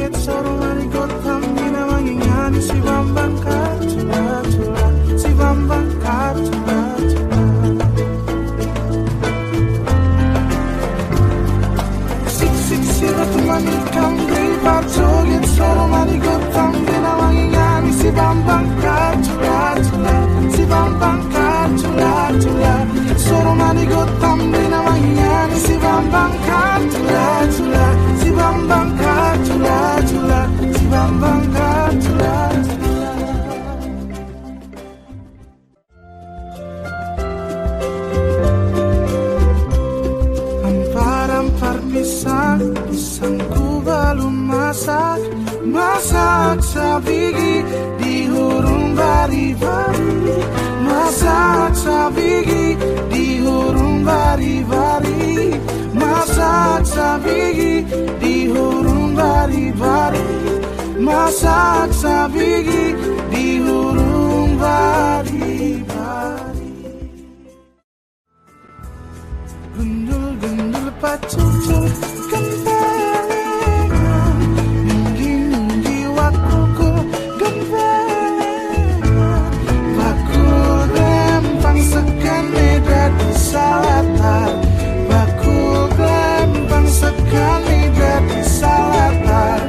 joget soro mari gotham dina wangi ngani si Bambang Kacula-cula, si Bambang Kacula-cula. Sik siratu mani kang ribat joget soro mari gotham dina wangi ngani si Bambang Kacula-cula, si Bambang Kacula-cula. Soro mani gotham dina wangi ngani si Bambang Kacula-cula, si Bambang Kacula-cula, si Bambang Kacula-cula. Ampar-ampar pisangku belum masak, masak sabigi di hurung bari-bari, masak sabigi di hurung bari-bari, masak sabigi di hurung bari-bari, masak sabigi di hurung bari-bari. Gundul-gundul pacucul gempelengan, nunggi-nunggi waktuku gempelengan. Bakul rempang sekane dadi salatar, bakul rempang sekane dadi salatar.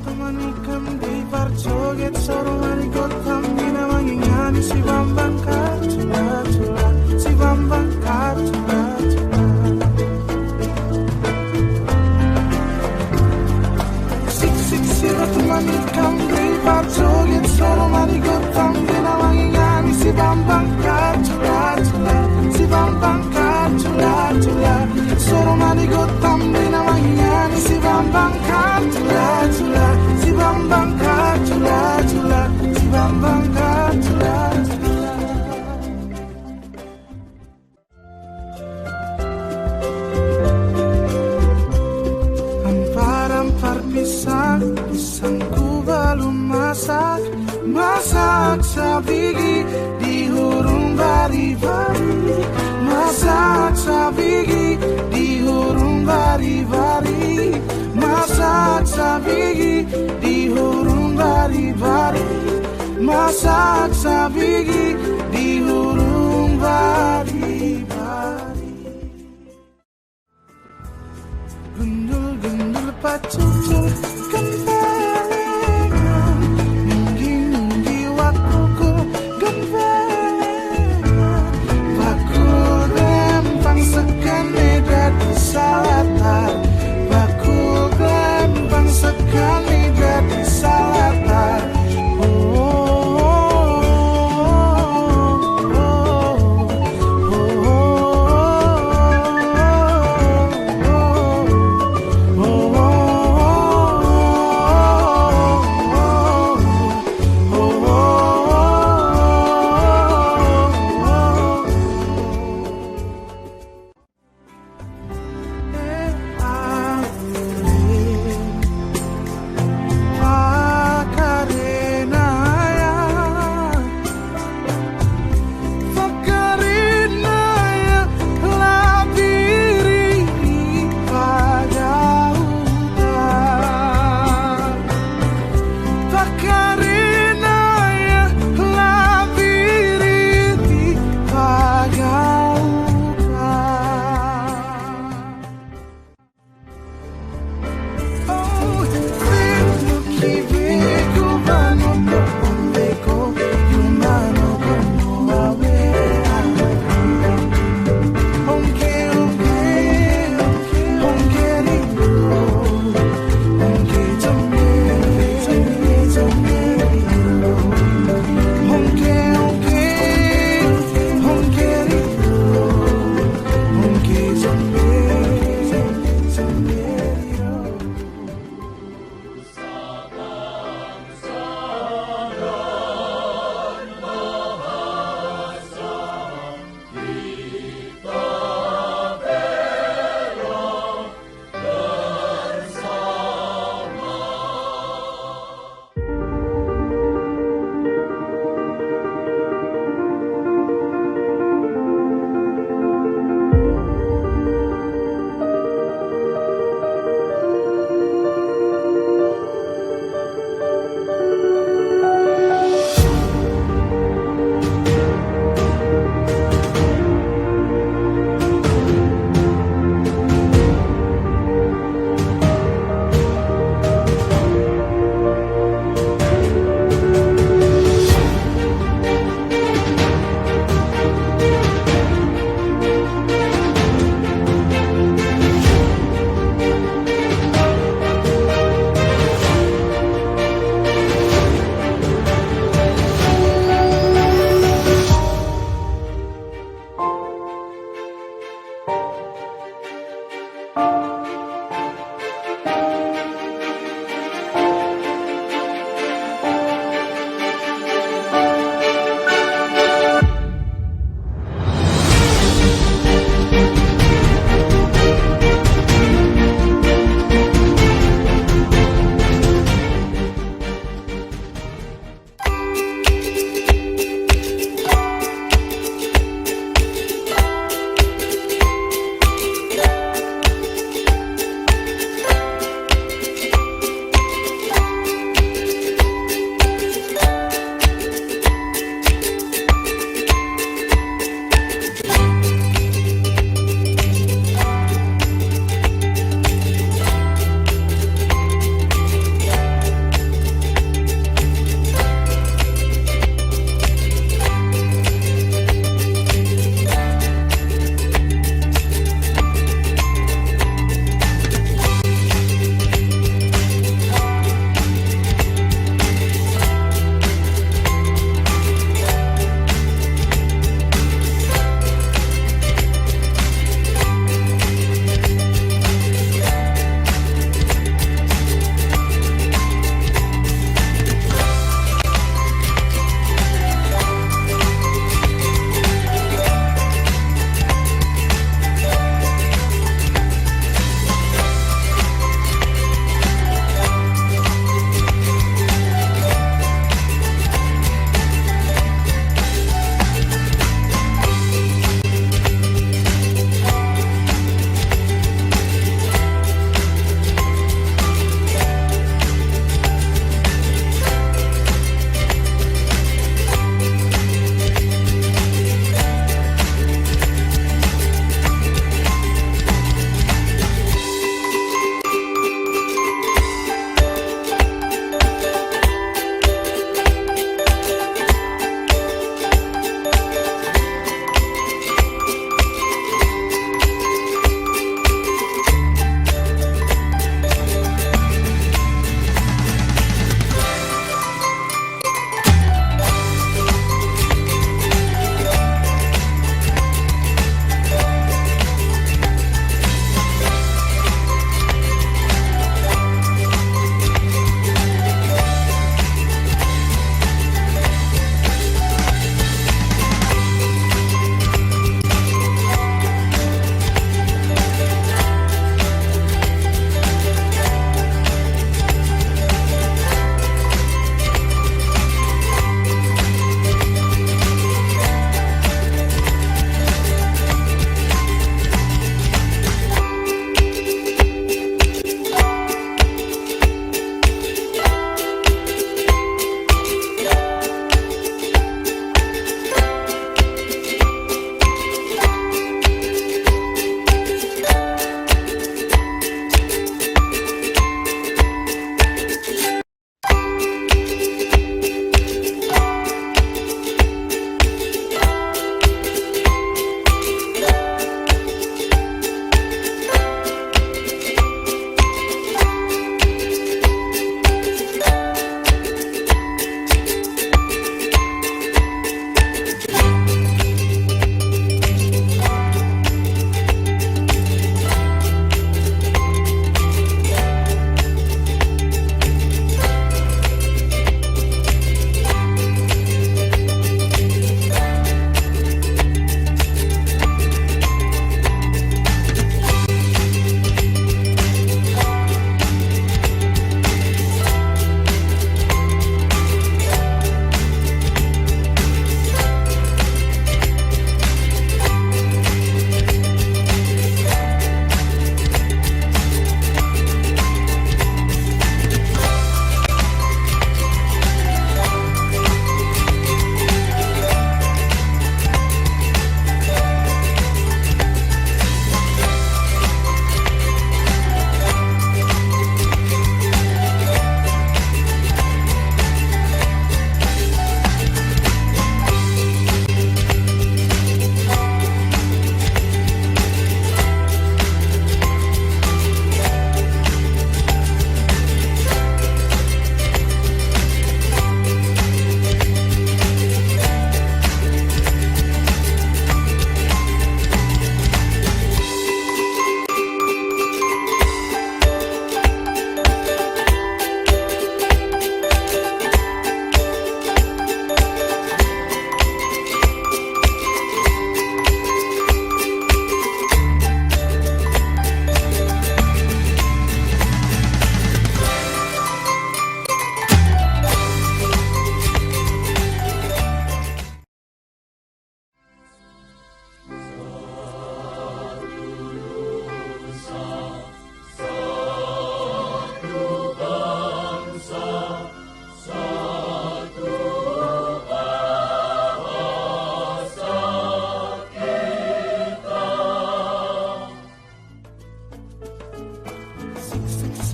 Manikam di parjoget soromani gotam dina mangingani si bambang katula tula si bambang katula tula sik sik sirat manikam di parjoget soromani gotam dina mangingani si bambang katula tula si bambang katula tula soromani gotam dina mangingani si bambang katula tula si bambang katula tula si bambang katula tula ampar-ampar pisangku belum masak sabigi di hurung bari-bari masak sabigi di hurung bari-bari masak sabigi di hurung bari-bari masak sabigi di hurung bari-bari gundul-gundul pacucul gempelengan nunggi-nunggi waktuku gempelengan bakul rempang sekane dadi salatar bakul rempang sekane dadi salatar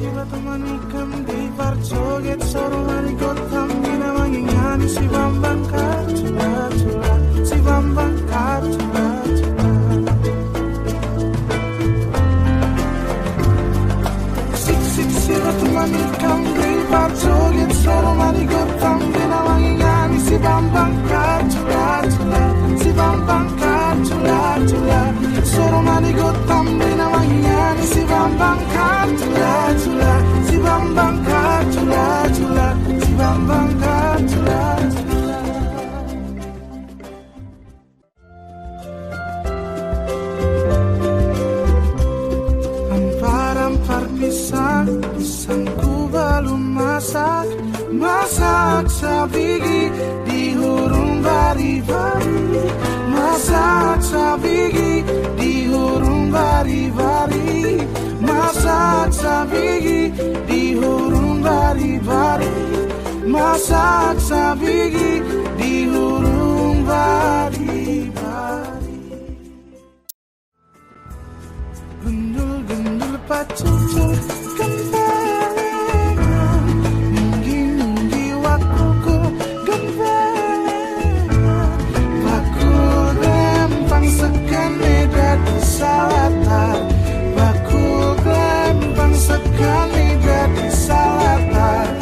Silaturahmi di Barjoget Soromani Gotham Ginamangin Yani si Bambang Kartula Tula si Bambang Kartula Tula Sik silaturahmi di Barjoget Soromani Gotham Ginamangin Yani si Bambang Kartula Tula si Bambang Kartula Tula Soromani Gotham Ginamangin Yani si Bambang Kartula Tula si Bambang Kartula Tula si Bambang Kartula Tula Ampar-ampar pisangku belum masak sabigi di hurung bari-bari masak sabigi di hurung bari-bari masak sabigi di hurung bari-bari masak sabigi di hurung bari-bari Gundul-gundul pacucul gembelengan Nunggi-nunggi waktuku gembelengan Bakul rempang sekane dadi salatan Bakul rempang sekane dadi salatan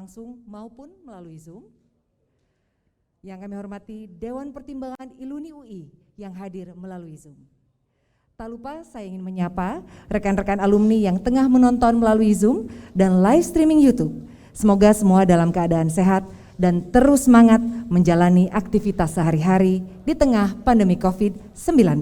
langsung maupun melalui Zoom. Yang kami hormati Dewan Pertimbangan Iluni UI yang hadir melalui Zoom. Tak lupa saya ingin menyapa rekan-rekan alumni yang tengah menonton melalui Zoom dan live streaming YouTube. Semoga semua dalam keadaan sehat dan terus semangat menjalani aktivitas sehari-hari di tengah pandemi COVID-19.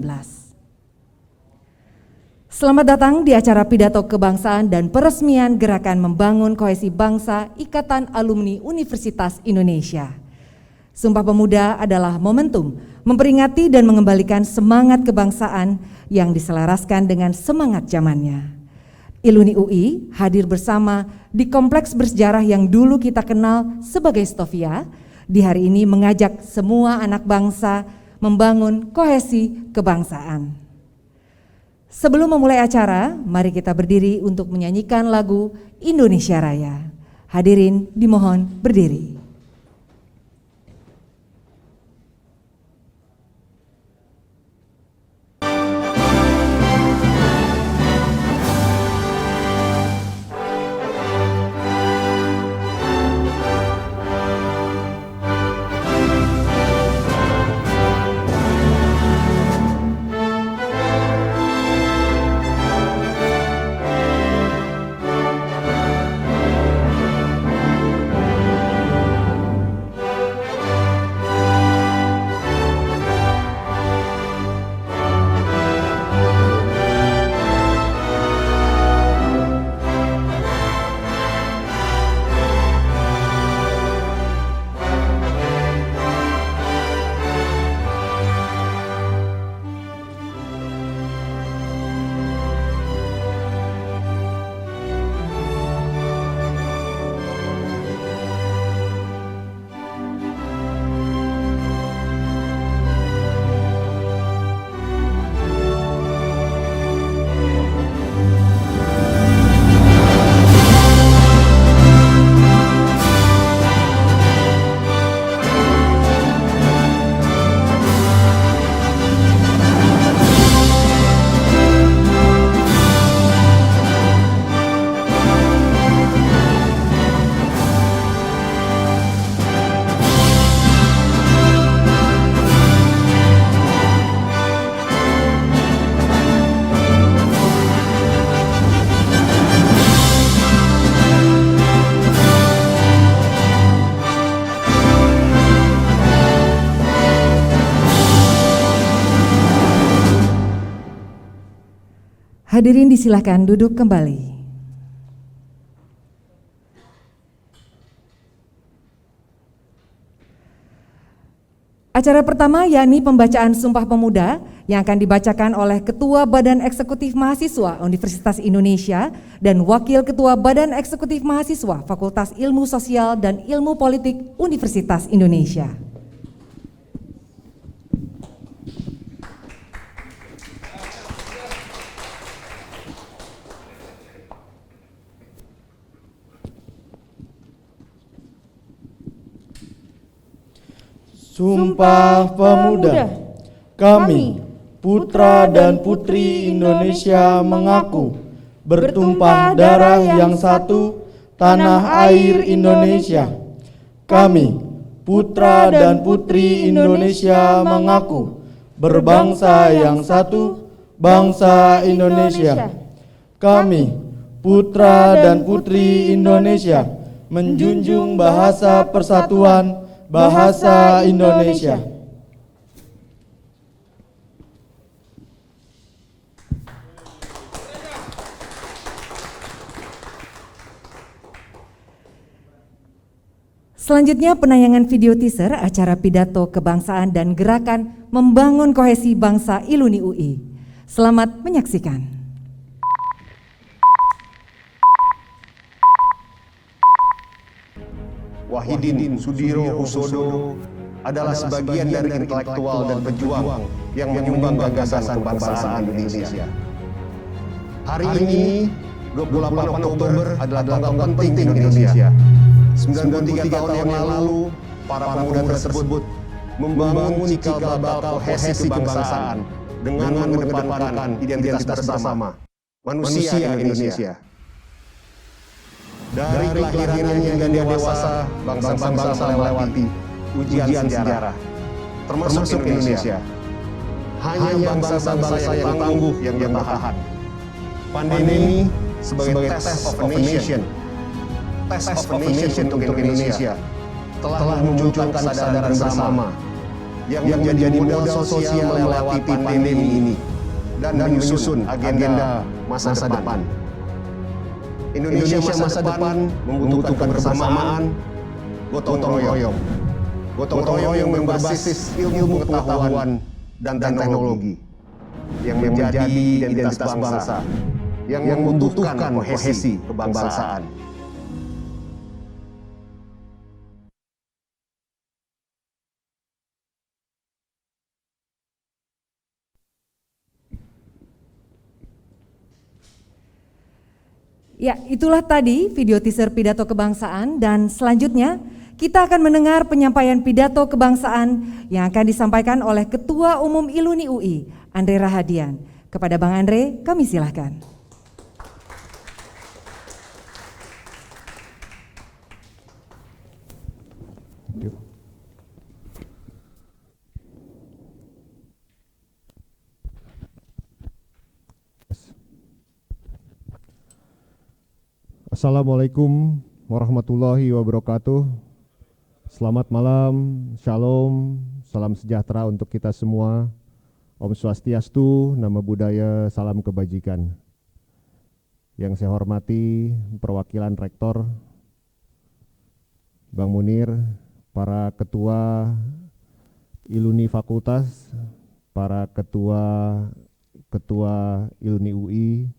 Selamat datang di acara pidato kebangsaan dan peresmian Gerakan Membangun Kohesi Bangsa Ikatan Alumni Universitas Indonesia. Sumpah Pemuda adalah momentum memperingati dan mengembalikan semangat kebangsaan yang diselaraskan dengan semangat zamannya. Iluni UI hadir bersama di kompleks bersejarah yang dulu kita kenal sebagai Stovia, di hari ini mengajak semua anak bangsa membangun kohesi kebangsaan. Sebelum memulai acara, mari kita berdiri untuk menyanyikan lagu Indonesia Raya. Hadirin dimohon berdiri. Hadirin disilakan duduk kembali. Acara pertama yakni pembacaan Sumpah Pemuda yang akan dibacakan oleh Ketua Badan Eksekutif Mahasiswa Universitas Indonesia dan Wakil Ketua Badan Eksekutif Mahasiswa Fakultas Ilmu Sosial dan Ilmu Politik Universitas Indonesia. Sumpah Pemuda. Kami, putra dan putri Indonesia mengaku bertumpah darah yang satu, tanah air Indonesia. Kami, putra dan putri Indonesia mengaku berbangsa yang satu, bangsa Indonesia. Kami, putra dan putri Indonesia, menjunjung bahasa persatuan, bahasa Indonesia. Selanjutnya penayangan video teaser acara pidato kebangsaan dan gerakan membangun kohesi bangsa Iluni UI. Selamat menyaksikan. Wahidin Sudirohusodo adalah sebagian dari intelektual dan pejuang yang menyumbang gagasan kebangsaan Indonesia. Hari ini, 28 Oktober adalah tanggal penting di Indonesia. 93 tahun yang lalu, para pemuda tersebut membangun cikal bakal kohesi kebangsaan dengan mengedepankan identitas bersama manusia Indonesia. Dari kelahiran hingga dewasa, bangsa-bangsa melewati ujian sejarah, termasuk Indonesia. Hanya bangsa-bangsa yang tangguh yang bertahan. Pandemi sebagai test of a nation, untuk Indonesia, telah memunculkan kesadaran bersama yang menjadi modal sosial melewati pandemi ini. dan menyusun agenda masa depan. Indonesia masa depan membutuhkan kebersamaan, gotong royong. Gotong royong yang berbasis ilmu pengetahuan dan teknologi yang menjadi identitas bangsa yang membutuhkan kohesi kebangsaan. Ya, itulah tadi video teaser pidato kebangsaan, dan selanjutnya kita akan mendengar penyampaian pidato kebangsaan yang akan disampaikan oleh Ketua Umum ILUNI UI, Andre Rahadian. Kepada Bang Andre, kami silahkan. Assalamualaikum warahmatullahi wabarakatuh. Selamat malam, shalom, salam sejahtera untuk kita semua. Om Swastiastu, Namo Buddhaya, salam kebajikan. Yang saya hormati perwakilan Rektor, Bang Munir, para ketua ILUNI Fakultas, para ketua ILUNI UI,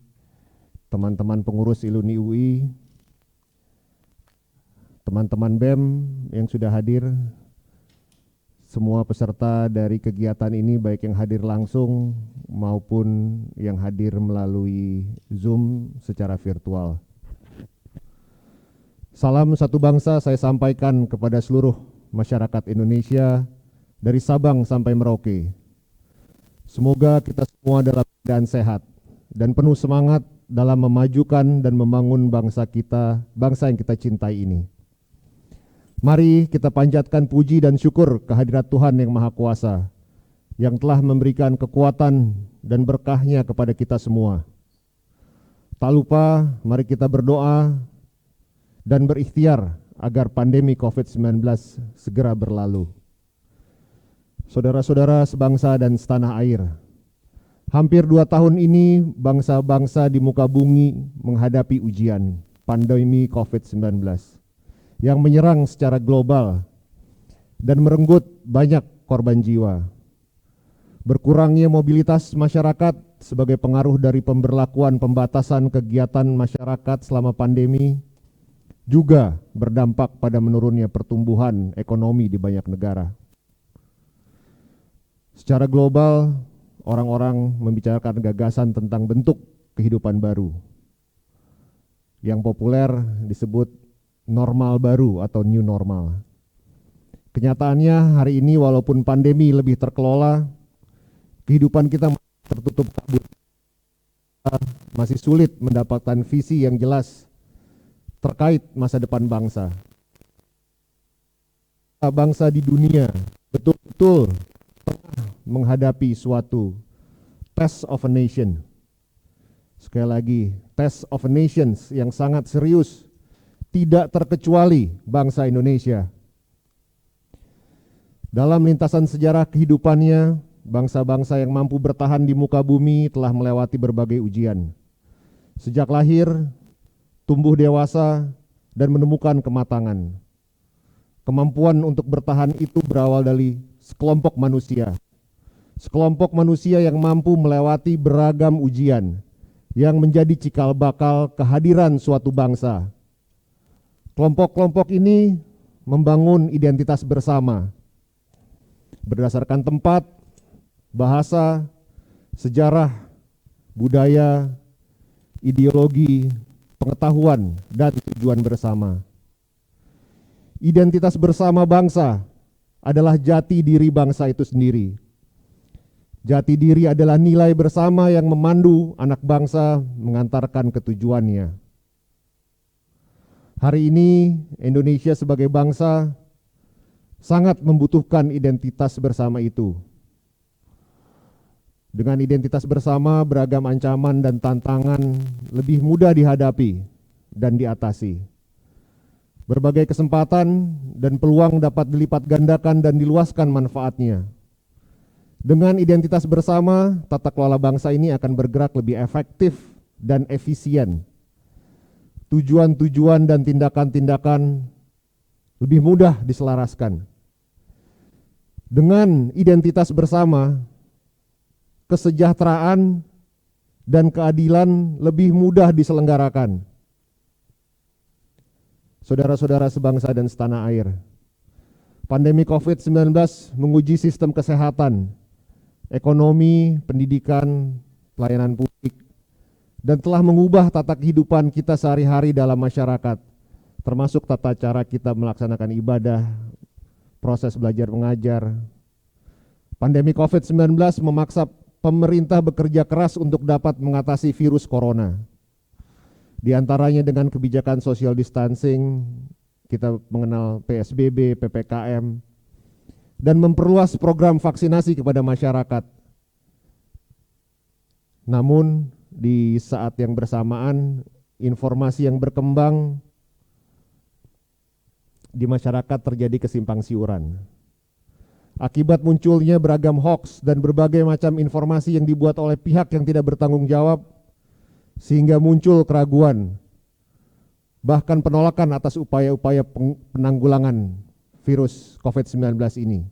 teman-teman pengurus ILUNI UI, teman-teman BEM yang sudah hadir, semua peserta dari kegiatan ini baik yang hadir langsung maupun yang hadir melalui Zoom secara virtual. Salam satu bangsa saya sampaikan kepada seluruh masyarakat Indonesia dari Sabang sampai Merauke. Semoga kita semua dalam keadaan sehat dan penuh semangat dalam memajukan dan membangun bangsa kita, bangsa yang kita cintai ini. Mari kita panjatkan puji dan syukur kehadirat Tuhan yang Maha Kuasa, yang telah memberikan kekuatan dan berkahnya kepada kita semua. Tak lupa, mari kita berdoa dan berikhtiar agar pandemi COVID-19 segera berlalu. Saudara-saudara sebangsa dan setanah air, hampir 2 tahun ini bangsa-bangsa di muka bumi menghadapi ujian pandemi COVID-19 yang menyerang secara global dan merenggut banyak korban jiwa. Berkurangnya mobilitas masyarakat sebagai pengaruh dari pemberlakuan pembatasan kegiatan masyarakat selama pandemi juga berdampak pada menurunnya pertumbuhan ekonomi di banyak negara. Secara global, orang-orang membicarakan gagasan tentang bentuk kehidupan baru yang populer disebut normal baru atau new normal. Kenyataannya hari ini walaupun pandemi lebih terkelola, kehidupan kita tertutup kabut. Masih sulit mendapatkan visi yang jelas terkait masa depan bangsa. Bangsa di dunia betul-betul tengah menghadapi suatu test of a nation. Sekali lagi, test of a nations yang sangat serius, tidak terkecuali bangsa Indonesia. Dalam lintasan sejarah kehidupannya, bangsa-bangsa yang mampu bertahan di muka bumi telah melewati berbagai ujian. Sejak lahir, tumbuh dewasa, dan menemukan kematangan. Kemampuan untuk bertahan itu berawal dari sekelompok manusia. Sekelompok manusia yang mampu melewati beragam ujian yang menjadi cikal bakal kehadiran suatu bangsa. Kelompok-kelompok ini membangun identitas bersama berdasarkan tempat, bahasa, sejarah, budaya, ideologi, pengetahuan, dan tujuan bersama. Identitas bersama bangsa adalah jati diri bangsa itu sendiri. Jati diri adalah nilai bersama yang memandu anak bangsa mengantarkan ke tujuannya. Hari ini Indonesia sebagai bangsa sangat membutuhkan identitas bersama itu. Dengan identitas bersama, beragam ancaman dan tantangan lebih mudah dihadapi dan diatasi. Berbagai kesempatan dan peluang dapat dilipat gandakan dan diluaskan manfaatnya. Dengan identitas bersama, tata kelola bangsa ini akan bergerak lebih efektif dan efisien. Tujuan-tujuan dan tindakan-tindakan lebih mudah diselaraskan. Dengan identitas bersama, kesejahteraan dan keadilan lebih mudah diselenggarakan. Saudara-saudara sebangsa dan setanah air, pandemi COVID-19 menguji sistem kesehatan, ekonomi, pendidikan, pelayanan publik, dan telah mengubah tata kehidupan kita sehari-hari dalam masyarakat, termasuk tata cara kita melaksanakan ibadah, proses belajar mengajar. Pandemi COVID-19 memaksa pemerintah bekerja keras untuk dapat mengatasi virus corona. Di antaranya dengan kebijakan social distancing, kita mengenal PSBB, PPKM, dan memperluas program vaksinasi kepada masyarakat. Namun di saat yang bersamaan, informasi yang berkembang di masyarakat terjadi kesimpang siuran. Akibat munculnya beragam hoaks dan berbagai macam informasi yang dibuat oleh pihak yang tidak bertanggung jawab, sehingga muncul keraguan, bahkan penolakan atas upaya-upaya penanggulangan virus COVID-19 ini.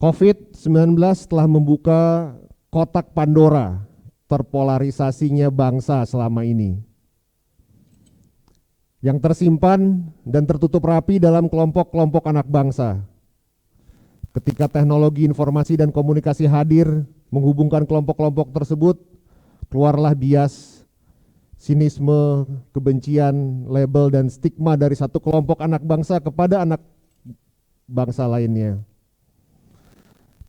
COVID-19 telah membuka kotak Pandora terpolarisasinya bangsa selama ini, yang tersimpan dan tertutup rapi dalam kelompok-kelompok anak bangsa. Ketika teknologi informasi dan komunikasi hadir menghubungkan kelompok-kelompok tersebut, keluarlah bias, sinisme, kebencian, label, dan stigma dari satu kelompok anak bangsa kepada anak bangsa lainnya.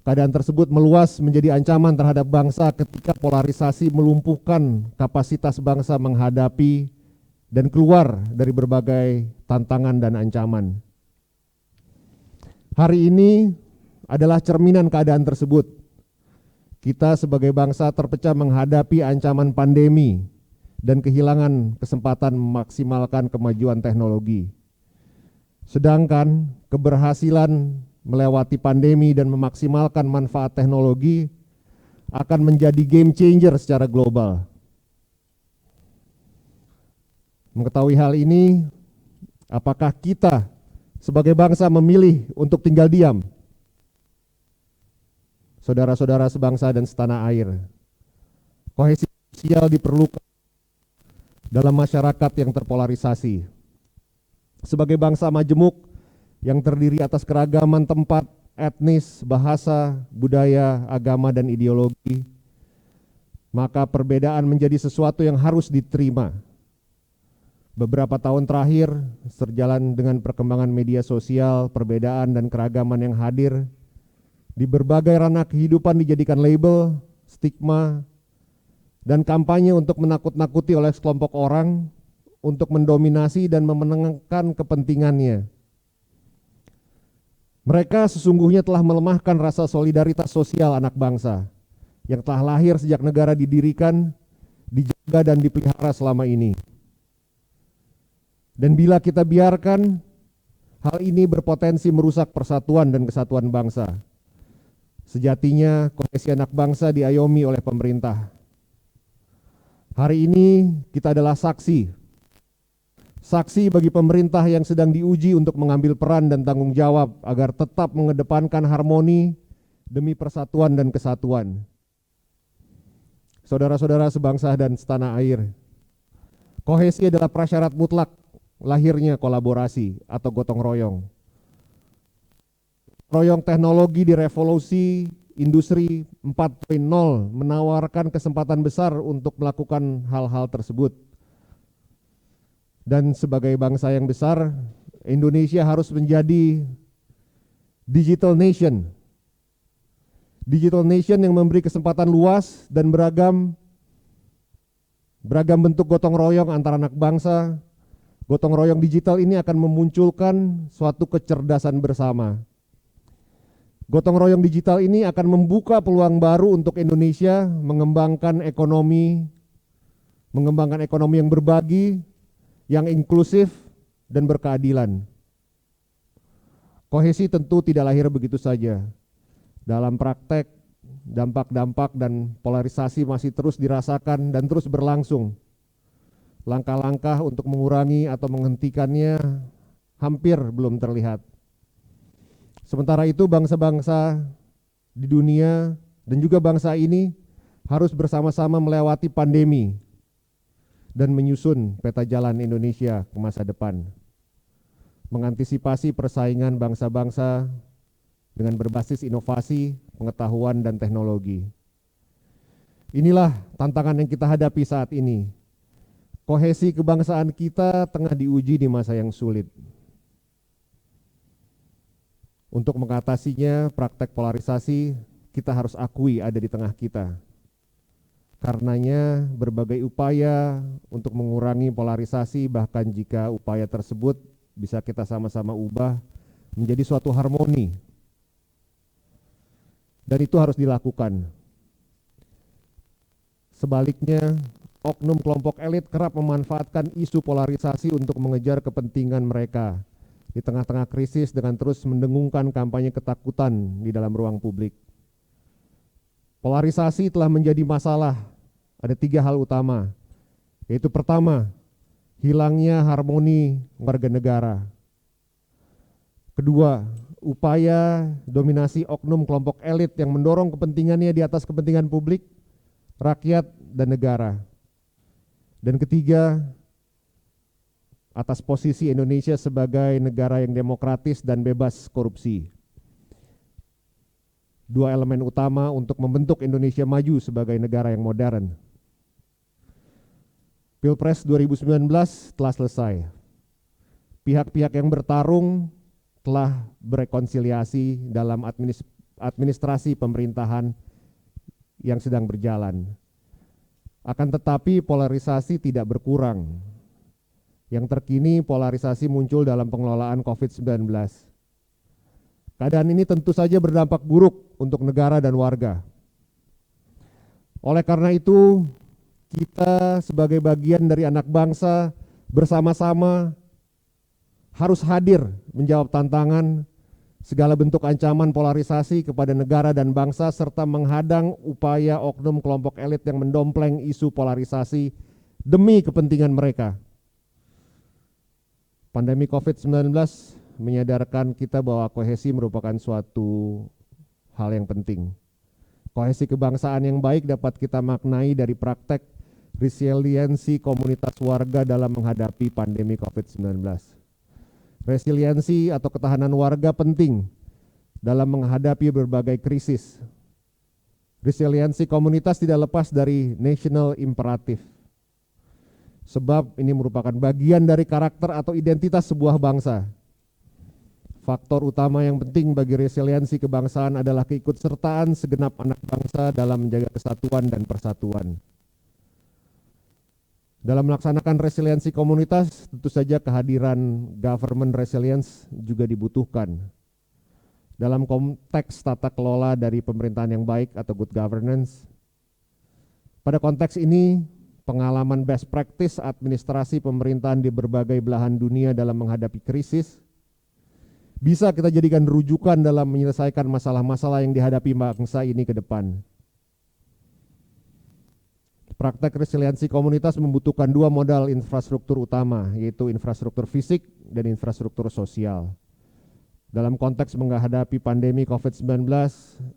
Keadaan tersebut meluas menjadi ancaman terhadap bangsa ketika polarisasi melumpuhkan kapasitas bangsa menghadapi dan keluar dari berbagai tantangan dan ancaman. Hari ini adalah cerminan keadaan tersebut. Kita sebagai bangsa terpecah menghadapi ancaman pandemi dan kehilangan kesempatan memaksimalkan kemajuan teknologi. Sedangkan keberhasilan melewati pandemi dan memaksimalkan manfaat teknologi akan menjadi game changer secara global. Mengetahui hal ini, apakah kita sebagai bangsa memilih untuk tinggal diam? Saudara-saudara sebangsa dan setanah air, kohesi sosial diperlukan dalam masyarakat yang terpolarisasi. Sebagai bangsa majemuk yang terdiri atas keragaman tempat, etnis, bahasa, budaya, agama, dan ideologi, maka perbedaan menjadi sesuatu yang harus diterima. Beberapa tahun terakhir, sejalan dengan perkembangan media sosial, perbedaan dan keragaman yang hadir di berbagai ranah kehidupan dijadikan label, stigma, dan kampanye untuk menakut-nakuti oleh sekelompok orang untuk mendominasi dan memenangkan kepentingannya. Mereka sesungguhnya telah melemahkan rasa solidaritas sosial anak bangsa yang telah lahir sejak negara didirikan, dijaga dan dipelihara selama ini. Dan bila kita biarkan, hal ini berpotensi merusak persatuan dan kesatuan bangsa. Sejatinya kohesi anak bangsa diayomi oleh pemerintah. Hari ini kita adalah saksi bagi pemerintah yang sedang diuji untuk mengambil peran dan tanggung jawab agar tetap mengedepankan harmoni demi persatuan dan kesatuan. Saudara-saudara sebangsa dan setanah air, kohesi adalah prasyarat mutlak lahirnya kolaborasi atau gotong royong. Royong teknologi di revolusi industri 4.0 menawarkan kesempatan besar untuk melakukan hal-hal tersebut. Dan sebagai bangsa yang besar, Indonesia harus menjadi digital nation. Digital nation yang memberi kesempatan luas dan beragam bentuk gotong royong antara anak bangsa. Gotong royong digital ini akan memunculkan suatu kecerdasan bersama. Gotong royong digital ini akan membuka peluang baru untuk Indonesia mengembangkan ekonomi yang berbagi, yang inklusif dan berkeadilan. Kohesi tentu tidak lahir begitu saja. Dalam praktek, dampak-dampak dan polarisasi masih terus dirasakan dan terus berlangsung. Langkah-langkah untuk mengurangi atau menghentikannya hampir belum terlihat. Sementara itu bangsa-bangsa di dunia dan juga bangsa ini harus bersama-sama melewati pandemi dan menyusun peta jalan Indonesia ke masa depan. Mengantisipasi persaingan bangsa-bangsa dengan berbasis inovasi, pengetahuan, dan teknologi. Inilah tantangan yang kita hadapi saat ini. Kohesi kebangsaan kita tengah diuji di masa yang sulit. Untuk mengatasinya, praktek polarisasi kita harus akui ada di tengah kita. Karenanya, berbagai upaya untuk mengurangi polarisasi, bahkan jika upaya tersebut bisa kita sama-sama ubah menjadi suatu harmoni. Dan itu harus dilakukan. Sebaliknya, oknum kelompok elit kerap memanfaatkan isu polarisasi untuk mengejar kepentingan mereka di tengah-tengah krisis dengan terus mendengungkan kampanye ketakutan di dalam ruang publik. Polarisasi telah menjadi masalah. Ada 3 hal utama, yaitu pertama, hilangnya harmoni warga negara. Kedua, upaya dominasi oknum kelompok elit yang mendorong kepentingannya di atas kepentingan publik, rakyat, dan negara. Dan ketiga, atas posisi Indonesia sebagai negara yang demokratis dan bebas korupsi. 2 elemen utama untuk membentuk Indonesia maju sebagai negara yang modern. Pilpres 2019 telah selesai. Pihak-pihak yang bertarung telah berekonsiliasi dalam administrasi pemerintahan yang sedang berjalan. Akan tetapi polarisasi tidak berkurang. Yang terkini polarisasi muncul dalam pengelolaan COVID-19. Keadaan ini tentu saja berdampak buruk untuk negara dan warga. Oleh karena itu, kita sebagai bagian dari anak bangsa bersama-sama harus hadir menjawab tantangan segala bentuk ancaman polarisasi kepada negara dan bangsa serta menghadang upaya oknum kelompok elit yang mendompleng isu polarisasi demi kepentingan mereka. Pandemi COVID-19 menyadarkan kita bahwa kohesi merupakan suatu hal yang penting. Kohesi kebangsaan yang baik dapat kita maknai dari praktek resiliensi komunitas warga dalam menghadapi pandemi COVID-19. Resiliensi atau ketahanan warga penting dalam menghadapi berbagai krisis. Resiliensi komunitas tidak lepas dari national imperative. Sebab ini merupakan bagian dari karakter atau identitas sebuah bangsa. Faktor utama yang penting bagi resiliensi kebangsaan adalah keikutsertaan segenap anak bangsa dalam menjaga kesatuan dan persatuan. Dalam melaksanakan resiliensi komunitas, tentu saja kehadiran government resilience juga dibutuhkan. Dalam konteks tata kelola dari pemerintahan yang baik atau good governance. Pada konteks ini, pengalaman best practice administrasi pemerintahan di berbagai belahan dunia dalam menghadapi krisis bisa kita jadikan rujukan dalam menyelesaikan masalah-masalah yang dihadapi bangsa ini ke depan. Praktek resiliensi komunitas membutuhkan 2 modal infrastruktur utama, yaitu infrastruktur fisik dan infrastruktur sosial. Dalam konteks menghadapi pandemi COVID-19,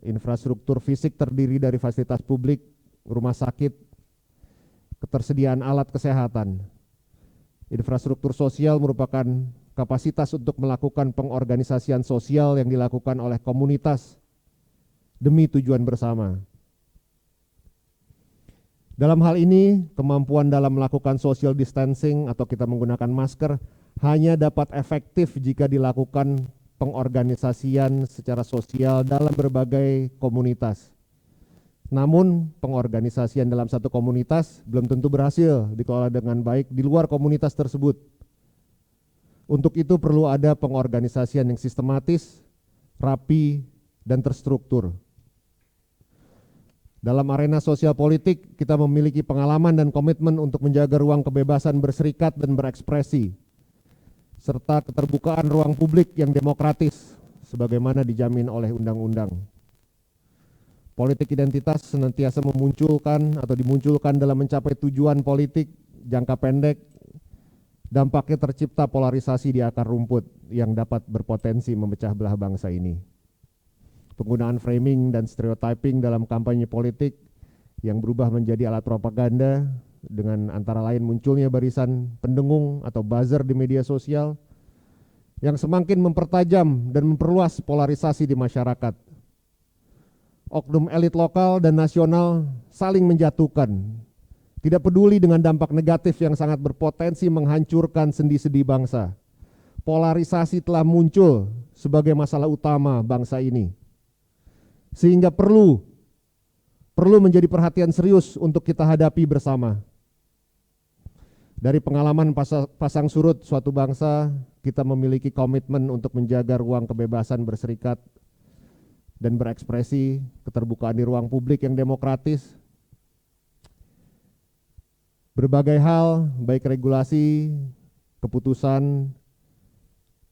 infrastruktur fisik terdiri dari fasilitas publik, rumah sakit, ketersediaan alat kesehatan. Infrastruktur sosial merupakan kapasitas untuk melakukan pengorganisasian sosial yang dilakukan oleh komunitas demi tujuan bersama. Dalam hal ini, kemampuan dalam melakukan social distancing atau kita menggunakan masker hanya dapat efektif jika dilakukan pengorganisasian secara sosial dalam berbagai komunitas. Namun, pengorganisasian dalam satu komunitas belum tentu berhasil dikelola dengan baik di luar komunitas tersebut. Untuk itu perlu ada pengorganisasian yang sistematis, rapi, dan terstruktur. Dalam arena sosial politik, kita memiliki pengalaman dan komitmen untuk menjaga ruang kebebasan berserikat dan berekspresi, serta keterbukaan ruang publik yang demokratis sebagaimana dijamin oleh undang-undang. Politik identitas senantiasa dimunculkan dalam mencapai tujuan politik jangka pendek. Dampaknya tercipta polarisasi di akar rumput yang dapat berpotensi memecah belah bangsa ini. Penggunaan framing dan stereotyping dalam kampanye politik yang berubah menjadi alat propaganda dengan antara lain munculnya barisan pendengung atau buzzer di media sosial yang semakin mempertajam dan memperluas polarisasi di masyarakat. Oknum elit lokal dan nasional saling menjatuhkan, tidak peduli dengan dampak negatif yang sangat berpotensi menghancurkan sendi-sendi bangsa. Polarisasi telah muncul sebagai masalah utama bangsa ini. Sehingga perlu menjadi perhatian serius untuk kita hadapi bersama. Dari pengalaman pasang surut suatu bangsa, kita memiliki komitmen untuk menjaga ruang kebebasan berserikat dan berekspresi, keterbukaan di ruang publik yang demokratis. Berbagai hal, baik regulasi, keputusan,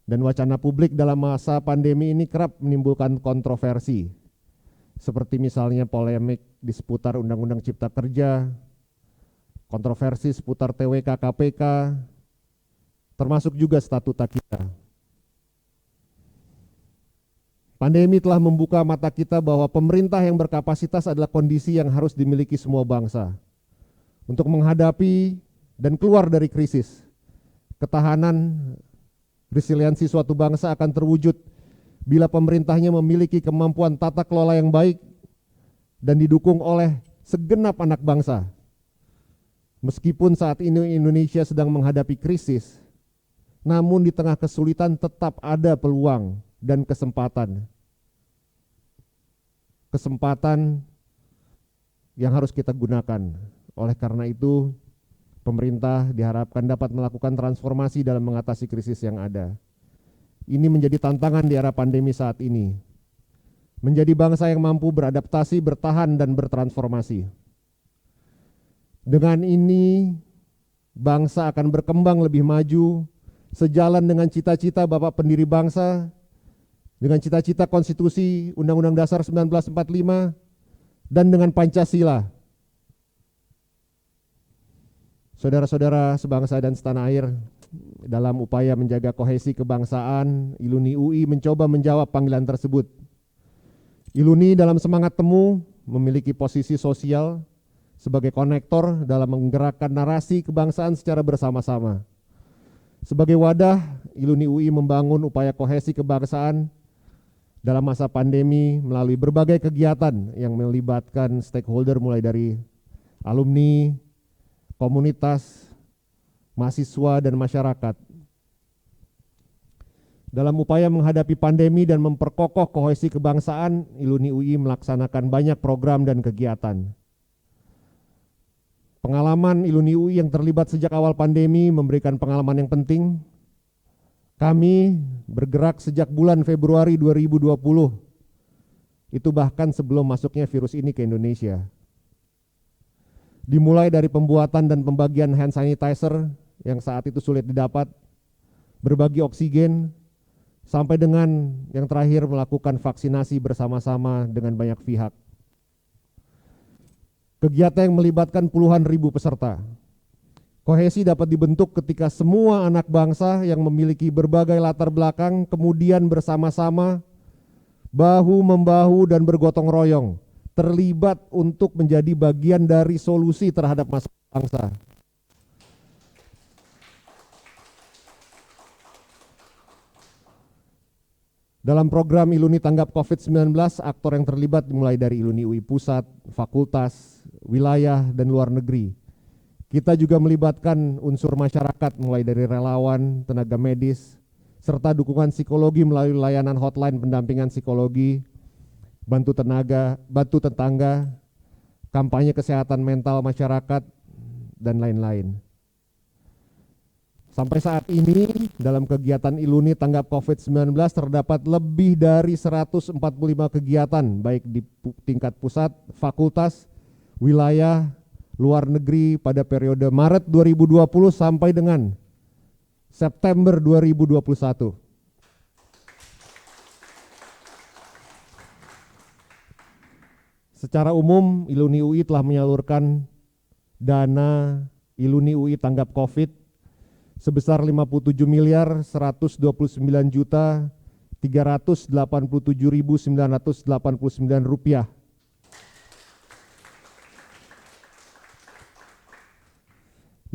dan wacana publik dalam masa pandemi ini kerap menimbulkan kontroversi. Seperti misalnya polemik di seputar Undang-Undang Cipta Kerja, kontroversi seputar TWK KPK, termasuk juga statuta kita. Pandemi telah membuka mata kita bahwa pemerintah yang berkapasitas adalah kondisi yang harus dimiliki semua bangsa. Untuk menghadapi dan keluar dari krisis, ketahanan, resiliensi suatu bangsa akan terwujud bila pemerintahnya memiliki kemampuan tata kelola yang baik dan didukung oleh segenap anak bangsa. Meskipun saat ini Indonesia sedang menghadapi krisis, namun di tengah kesulitan tetap ada peluang dan kesempatan. Kesempatan yang harus kita gunakan. Oleh karena itu, pemerintah diharapkan dapat melakukan transformasi dalam mengatasi krisis yang ada. Ini menjadi tantangan di era pandemi saat ini. Menjadi bangsa yang mampu beradaptasi, bertahan, dan bertransformasi. Dengan ini, bangsa akan berkembang lebih maju, sejalan dengan cita-cita Bapak pendiri bangsa, dengan cita-cita konstitusi Undang-Undang Dasar 1945, dan dengan Pancasila. Saudara-saudara sebangsa dan setanah air, dalam upaya menjaga kohesi kebangsaan, ILUNI UI mencoba menjawab panggilan tersebut. ILUNI dalam semangat temu memiliki posisi sosial sebagai konektor dalam menggerakkan narasi kebangsaan secara bersama-sama. Sebagai wadah, ILUNI UI membangun upaya kohesi kebangsaan dalam masa pandemi melalui berbagai kegiatan yang melibatkan stakeholder mulai dari alumni, komunitas, mahasiswa, dan masyarakat. Dalam upaya menghadapi pandemi dan memperkokoh kohesi kebangsaan, ILUNI UI melaksanakan banyak program dan kegiatan. Pengalaman ILUNI UI yang terlibat sejak awal pandemi memberikan pengalaman yang penting. Kami bergerak sejak bulan Februari 2020, itu bahkan sebelum masuknya virus ini ke Indonesia. Dimulai dari pembuatan dan pembagian hand sanitizer yang saat itu sulit didapat, berbagi oksigen, sampai dengan yang terakhir melakukan vaksinasi bersama-sama dengan banyak pihak. Kegiatan yang melibatkan puluhan ribu peserta. Kohesi dapat dibentuk ketika semua anak bangsa yang memiliki berbagai latar belakang kemudian bersama-sama, bahu-membahu dan bergotong royong, terlibat untuk menjadi bagian dari solusi terhadap masalah bangsa. Dalam program ILUNI Tanggap COVID-19, aktor yang terlibat dimulai dari ILUNI UI Pusat, fakultas, wilayah, dan luar negeri. Kita juga melibatkan unsur masyarakat mulai dari relawan, tenaga medis, serta dukungan psikologi melalui layanan hotline pendampingan psikologi, bantu tetangga, kampanye kesehatan mental masyarakat, dan lain-lain. Sampai saat ini, dalam kegiatan ILUNI Tanggap COVID-19 terdapat lebih dari 145 kegiatan, baik di tingkat pusat, fakultas, wilayah, luar negeri pada periode Maret 2020 sampai dengan September 2021. Secara umum, Iluni UI telah menyalurkan dana Iluni UI tanggap COVID sebesar 57.387.989 rupiah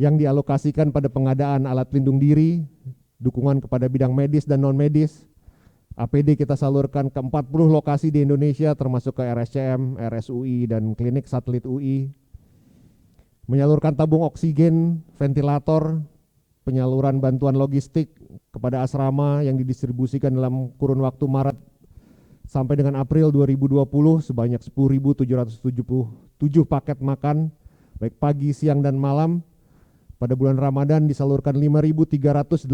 yang dialokasikan pada pengadaan alat pelindung diri, dukungan kepada bidang medis dan non-medis. APD kita salurkan ke 40 lokasi di Indonesia termasuk ke RSCM, RSUI, dan klinik satelit UI. Menyalurkan tabung oksigen, ventilator, penyaluran bantuan logistik kepada asrama yang didistribusikan dalam kurun waktu Maret sampai dengan April 2020 sebanyak 10.777 paket makan, baik pagi, siang, dan malam. Pada bulan Ramadan disalurkan 5.380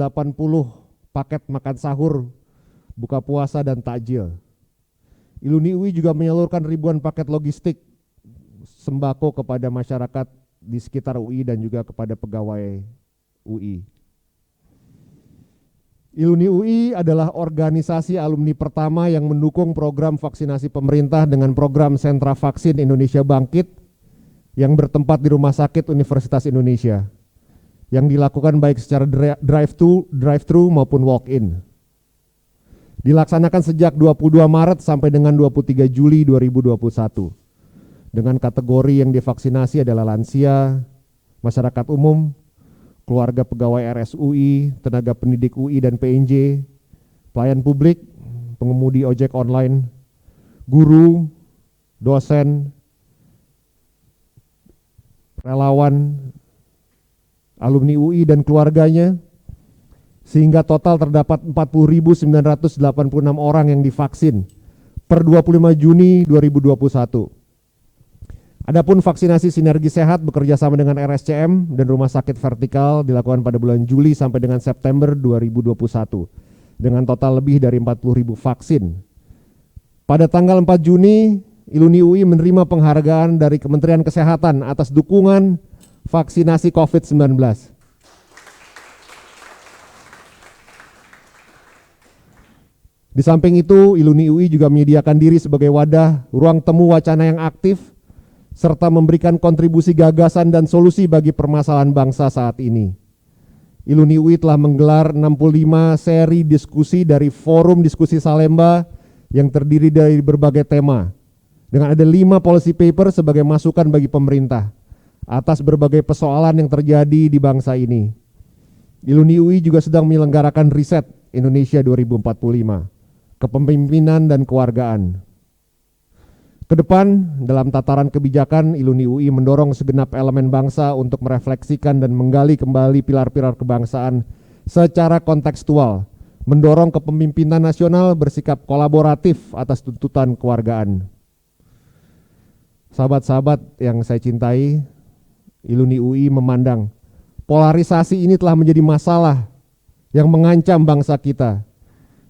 paket makan sahur, buka puasa, dan takjil. Iluni UI juga menyalurkan ribuan paket logistik sembako kepada masyarakat di sekitar UI dan juga kepada pegawai UI. Iluni UI adalah organisasi alumni pertama yang mendukung program vaksinasi pemerintah dengan program Sentra Vaksin Indonesia Bangkit yang bertempat di Rumah Sakit Universitas Indonesia, yang dilakukan baik secara drive-thru maupun walk-in. Dilaksanakan sejak 22 Maret sampai dengan 23 Juli 2021. Dengan kategori yang divaksinasi adalah lansia, masyarakat umum, keluarga pegawai RSUI, tenaga pendidik UI dan PNJ, pelayan publik, pengemudi ojek online, guru, dosen, relawan, alumni UI dan keluarganya, sehingga total terdapat 40.986 orang yang divaksin per 25 Juni 2021. Adapun vaksinasi sinergi sehat bekerja sama dengan RSCM dan Rumah Sakit Vertikal dilakukan pada bulan Juli sampai dengan September 2021 dengan total lebih dari 40.000 vaksin. Pada tanggal 4 Juni, Iluni UI menerima penghargaan dari Kementerian Kesehatan atas dukungan vaksinasi COVID-19. Di samping itu, Iluni UI juga menyediakan diri sebagai wadah ruang temu wacana yang aktif serta memberikan kontribusi gagasan dan solusi bagi permasalahan bangsa saat ini. Iluni UI telah menggelar 65 seri diskusi dari Forum Diskusi Salemba yang terdiri dari berbagai tema, dengan ada 5 policy paper sebagai masukan bagi pemerintah atas berbagai persoalan yang terjadi di bangsa ini. Iluni UI juga sedang menyelenggarakan riset Indonesia 2045, kepemimpinan dan kewargaan. Kedepan, dalam tataran kebijakan, Iluni UI mendorong segenap elemen bangsa untuk merefleksikan dan menggali kembali pilar-pilar kebangsaan secara kontekstual, mendorong kepemimpinan nasional bersikap kolaboratif atas tuntutan kewargaan. Sahabat-sahabat yang saya cintai, Iluni UI memandang polarisasi ini telah menjadi masalah yang mengancam bangsa kita.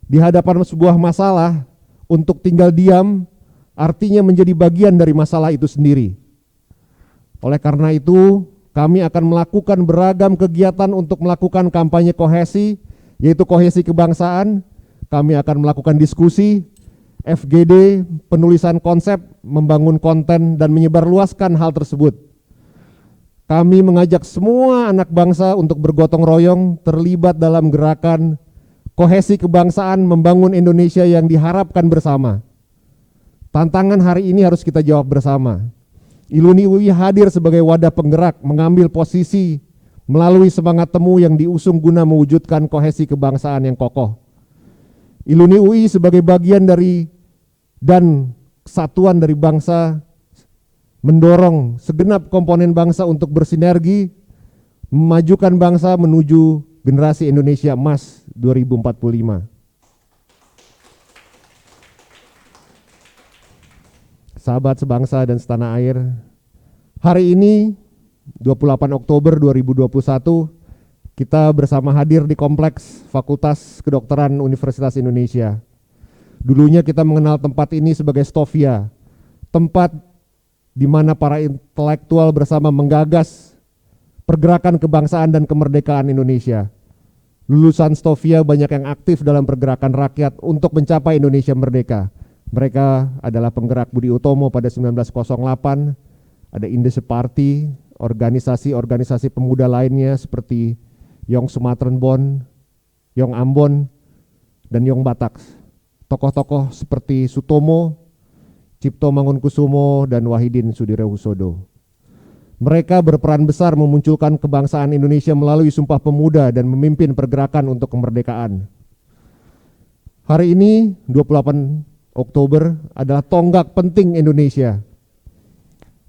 Di hadapan sebuah masalah, untuk tinggal diam artinya menjadi bagian dari masalah itu sendiri. Oleh karena itu, kami akan melakukan beragam kegiatan untuk melakukan kampanye kohesi, yaitu kohesi kebangsaan. Kami akan melakukan diskusi, FGD, penulisan konsep, membangun konten, dan menyebarluaskan hal tersebut. Kami mengajak semua anak bangsa untuk bergotong royong terlibat dalam gerakan kohesi kebangsaan membangun Indonesia yang diharapkan bersama. Tantangan hari ini harus kita jawab bersama. Iluni UI hadir sebagai wadah penggerak mengambil posisi melalui semangat temu yang diusung guna mewujudkan kohesi kebangsaan yang kokoh. Iluni UI sebagai bagian dari dan kesatuan dari bangsa mendorong segenap komponen bangsa untuk bersinergi memajukan bangsa menuju generasi Indonesia Emas 2045. Sahabat sebangsa dan setanah air, hari ini 28 Oktober 2021 kita bersama hadir di Kompleks Fakultas Kedokteran Universitas Indonesia. Dulunya kita mengenal tempat ini sebagai Stovia, tempat di mana para intelektual bersama menggagas pergerakan kebangsaan dan kemerdekaan Indonesia. Lulusan Stovia banyak yang aktif dalam pergerakan rakyat untuk mencapai Indonesia merdeka. Mereka adalah penggerak Budi Utomo pada 1908, ada Indese Party, organisasi-organisasi pemuda lainnya seperti Yong Sumatran Bon, Yong Ambon, dan Yong Batak. Tokoh-tokoh seperti Sutomo, Cipto Mangunkusumo, dan Wahidin Sudirohusodo. Mereka berperan besar memunculkan kebangsaan Indonesia melalui Sumpah Pemuda dan memimpin pergerakan untuk kemerdekaan. Hari ini, 28 Oktober, adalah tonggak penting Indonesia.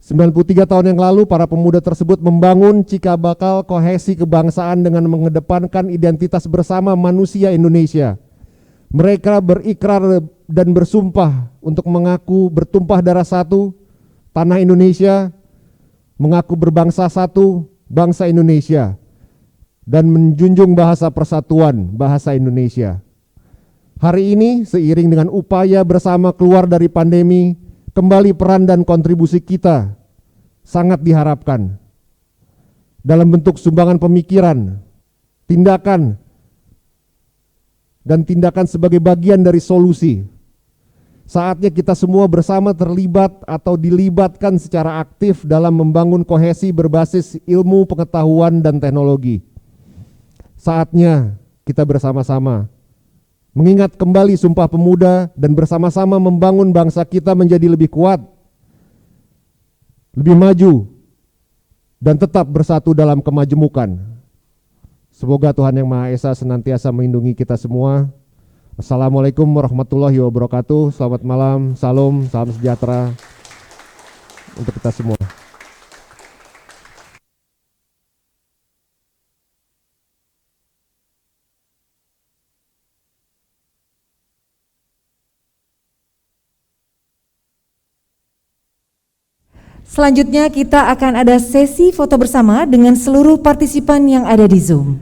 93 tahun yang lalu, para pemuda tersebut membangun cikal bakal kohesi kebangsaan dengan mengedepankan identitas bersama manusia Indonesia. Mereka berikrar dan bersumpah untuk mengaku bertumpah darah satu, tanah Indonesia, mengaku berbangsa satu, bangsa Indonesia, dan menjunjung bahasa persatuan, bahasa Indonesia. Hari ini, seiring dengan upaya bersama keluar dari pandemi, kembali peran dan kontribusi kita sangat diharapkan dalam bentuk sumbangan pemikiran, tindakan, dan tindakan sebagai bagian dari solusi. Saatnya kita semua bersama terlibat atau dilibatkan secara aktif dalam membangun kohesi berbasis ilmu, pengetahuan, dan teknologi. Saatnya kita bersama-sama mengingat kembali Sumpah Pemuda dan bersama-sama membangun bangsa kita menjadi lebih kuat, lebih maju, dan tetap bersatu dalam kemajemukan. Semoga Tuhan Yang Maha Esa senantiasa melindungi kita semua. Assalamualaikum warahmatullahi wabarakatuh. Selamat malam, salam sejahtera untuk kita semua. Selanjutnya kita akan ada sesi foto bersama dengan seluruh partisipan yang ada di Zoom.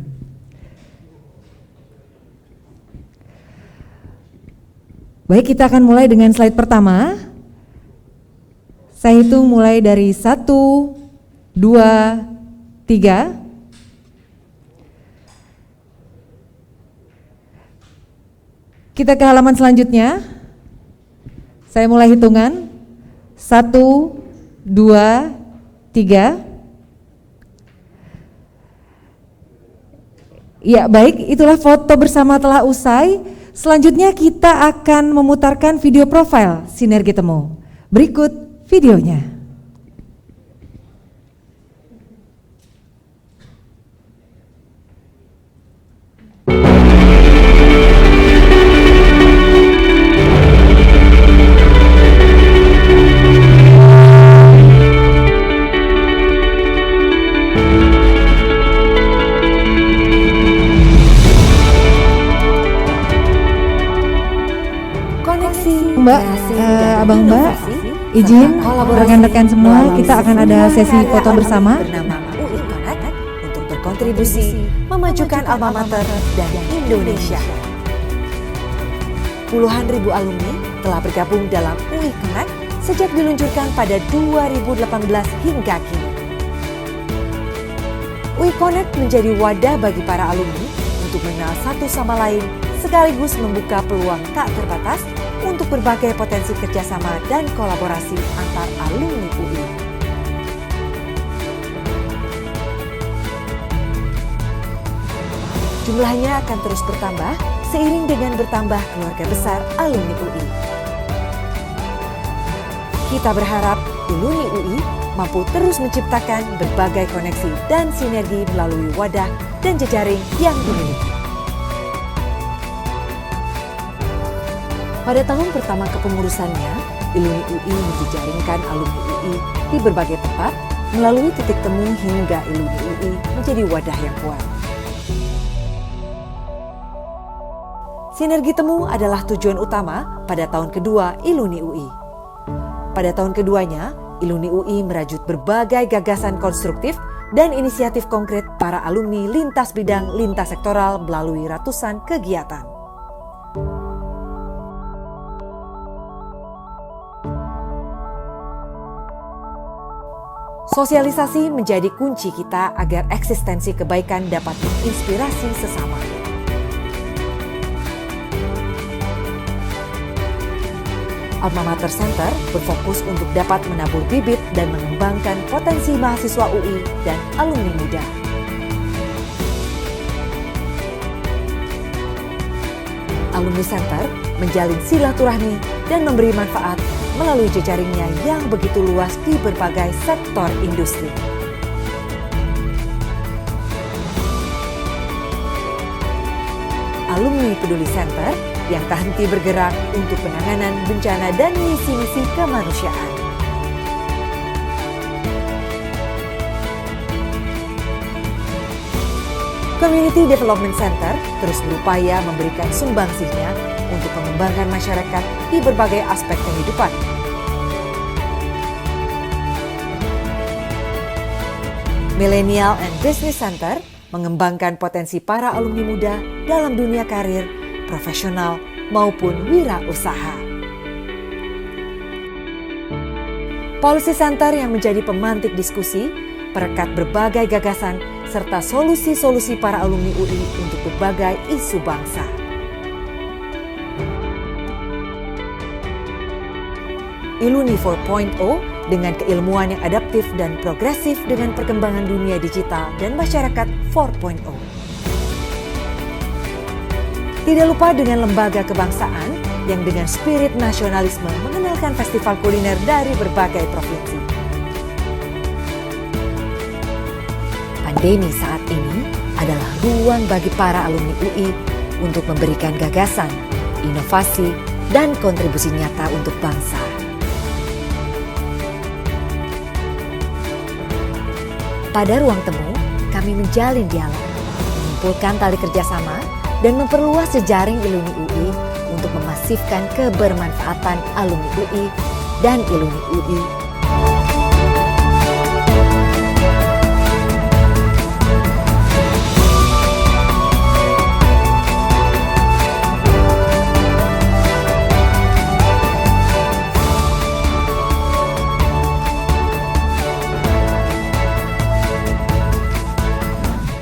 Baik, kita akan mulai dengan slide pertama. Saya hitung mulai dari 1, 2, 3. Kita ke halaman selanjutnya. Saya mulai hitungan. 1, 2, 3. Ya, baik, itulah foto bersama telah usai. Selanjutnya kita akan memutarkan video profil Sinergi Temu. Berikut videonya. Mbak, Abang Mbak, izin rekan-rekan semua, kita akan ada sesi foto bersama bernama UI Connect untuk berkontribusi memajukan alma mater dan Indonesia. Puluhan ribu alumni telah bergabung dalam UI Connect sejak diluncurkan pada 2018 hingga kini. UI Connect menjadi wadah bagi para alumni untuk mengenal satu sama lain sekaligus membuka peluang tak terbatas untuk berbagai potensi kerjasama dan kolaborasi antar alumni UI. Jumlahnya akan terus bertambah seiring dengan bertambah keluarga besar alumni UI. Kita berharap alumni UI mampu terus menciptakan berbagai koneksi dan sinergi melalui wadah dan jejaring yang dimiliki. Pada tahun pertama kepengurusannya, alumni UI menjejaringkan alumni UI di berbagai tempat melalui titik temu hingga alumni UI menjadi wadah yang kuat. Sinergi temu adalah tujuan utama pada tahun kedua alumni UI. Pada tahun keduanya, alumni UI merajut berbagai gagasan konstruktif dan inisiatif konkret para alumni lintas bidang lintas sektoral melalui ratusan kegiatan. Sosialisasi menjadi kunci kita agar eksistensi kebaikan dapat menginspirasi sesama. Alma Mater Center berfokus untuk dapat menabur bibit dan mengembangkan potensi mahasiswa UI dan alumni muda. Alumni Center menjalin silaturahmi dan memberi manfaat melalui jejaringnya yang begitu luas di berbagai sektor industri. Alumni Peduli Center yang tak henti bergerak untuk penanganan bencana dan misi-misi kemanusiaan. Community Development Center terus berupaya memberikan sumbangsihnya untuk mengembangkan masyarakat di berbagai aspek kehidupan. Millennial and Business Center mengembangkan potensi para alumni muda dalam dunia karir, profesional, maupun wirausaha. Policy Center yang menjadi pemantik diskusi, perekat berbagai gagasan, serta solusi-solusi para alumni UI untuk berbagai isu bangsa. Iluni 4.0 dengan keilmuan yang adaptif dan progresif dengan perkembangan dunia digital dan masyarakat 4.0. Tidak lupa dengan lembaga kebangsaan yang dengan spirit nasionalisme mengenalkan festival kuliner dari berbagai provinsi. Pandemi saat ini adalah ruang bagi para alumni UI untuk memberikan gagasan, inovasi, dan kontribusi nyata untuk bangsa. Pada ruang temu, kami menjalin dialog, mengumpulkan tali kerjasama, dan memperluas jejaring Iluni UI untuk memasifkan kebermanfaatan alumni UI dan Iluni UI.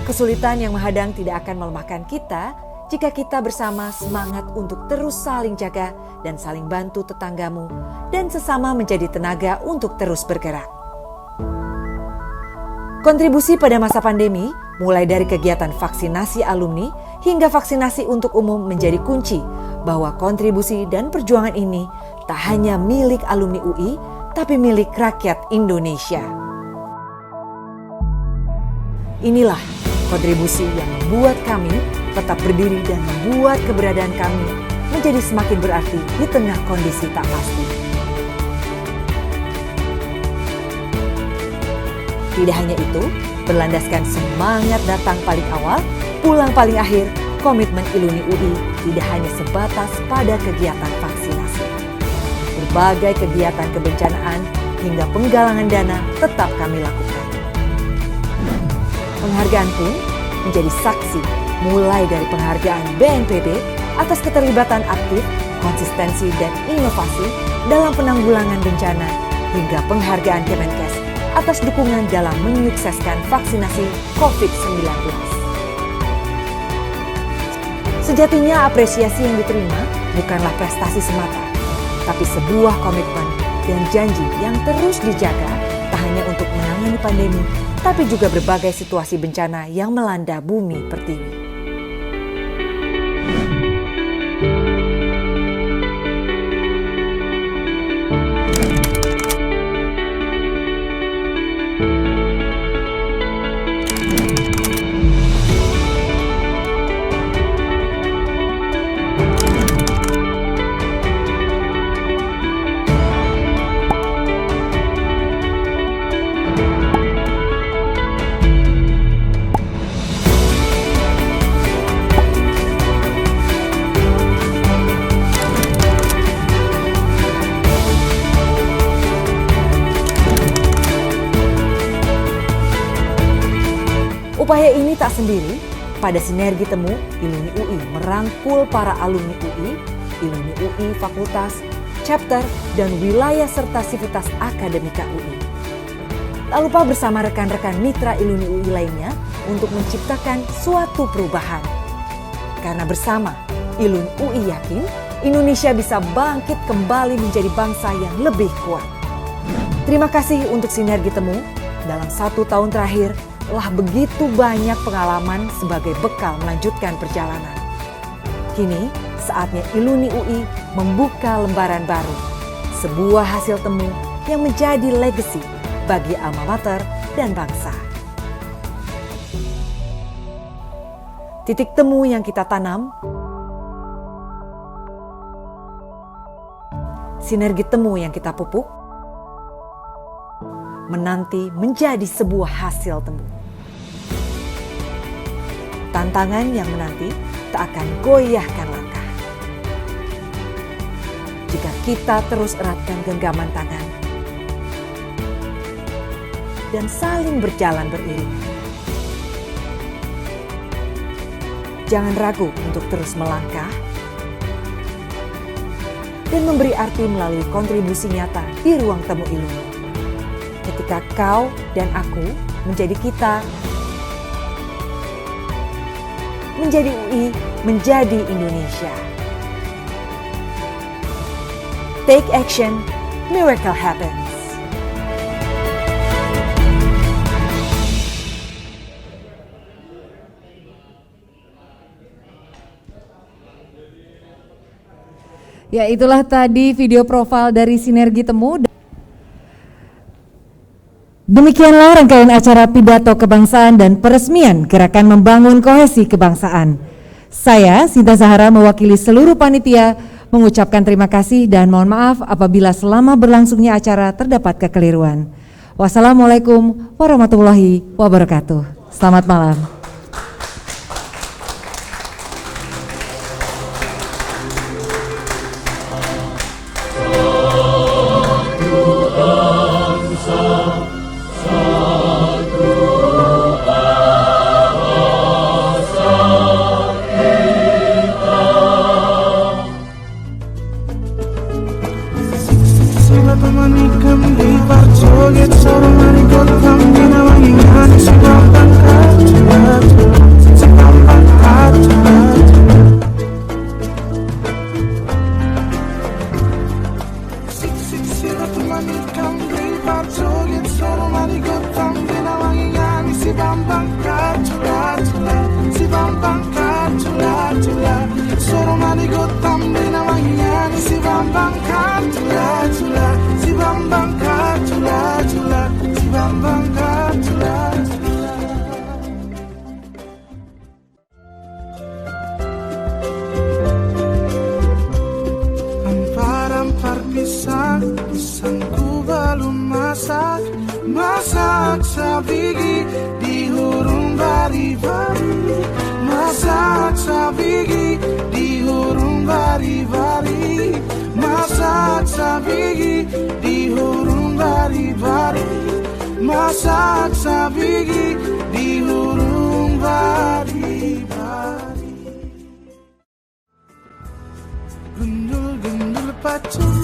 Kesulitan yang menghadang tidak akan melemahkan kita jika kita bersama semangat untuk terus saling jaga dan saling bantu tetanggamu dan sesama menjadi tenaga untuk terus bergerak. Kontribusi pada masa pandemi, mulai dari kegiatan vaksinasi alumni hingga vaksinasi untuk umum menjadi kunci bahwa kontribusi dan perjuangan ini tak hanya milik alumni UI, tapi milik rakyat Indonesia. Inilah kontribusi yang membuat kami tetap berdiri dan membuat keberadaan kami menjadi semakin berarti di tengah kondisi tak pasti. Tidak hanya itu, berlandaskan semangat datang paling awal, pulang paling akhir, komitmen Iluni UI tidak hanya sebatas pada kegiatan vaksinasi. Berbagai kegiatan kebencanaan hingga penggalangan dana tetap kami lakukan. Penghargaan pun menjadi saksi mulai dari penghargaan BNPB atas keterlibatan aktif, konsistensi, dan inovasi dalam penanggulangan bencana hingga penghargaan Kemenkes atas dukungan dalam menyukseskan vaksinasi COVID-19. Sejatinya apresiasi yang diterima bukanlah prestasi semata, tapi sebuah komitmen dan janji yang terus dijaga tak hanya untuk menangani pandemi, tapi juga berbagai situasi bencana yang melanda bumi pertiwi. Upaya ini tak sendiri. Pada sinergi temu, Iluni UI merangkul para alumni UI, Iluni UI Fakultas, Chapter, dan wilayah serta sivitas akademika UI. Tak lupa bersama rekan-rekan mitra Iluni UI lainnya untuk menciptakan suatu perubahan. Karena bersama, Iluni UI yakin Indonesia bisa bangkit kembali menjadi bangsa yang lebih kuat. Terima kasih untuk Sinergi Temu. Dalam 1 tahun terakhir, telah begitu banyak pengalaman sebagai bekal melanjutkan perjalanan. Kini, saatnya Iluni UI membuka lembaran baru. Sebuah hasil temu yang menjadi legacy bagi alma mater dan bangsa. Titik temu yang kita tanam, sinergi temu yang kita pupuk, menanti menjadi sebuah hasil temu. Tantangan yang menanti tak akan goyahkan langkah. Jika kita terus eratkan genggaman tangan dan saling berjalan beriringan. Jangan ragu untuk terus melangkah dan memberi arti melalui kontribusi nyata di ruang temu Iluni. Ketika kau dan aku menjadi kita, menjadi UI, menjadi Indonesia. Take action, miracle happens. Ya, itulah tadi video profil dari Sinergi Temu. Demikianlah rangkaian acara pidato kebangsaan dan peresmian Gerakan Membangun Kohesi Kebangsaan. Saya, Sinta Zahara, mewakili seluruh panitia mengucapkan terima kasih dan mohon maaf apabila selama berlangsungnya acara terdapat kekeliruan. Wassalamualaikum warahmatullahi wabarakatuh. Selamat malam. Pisangku belum masak sabigi di hurung bari-bari, masak sabigi di hurung bari-bari, masak sabigi di hurung bari-bari, masak sabigi di hurung bari-bari. Gundul-gundul pacu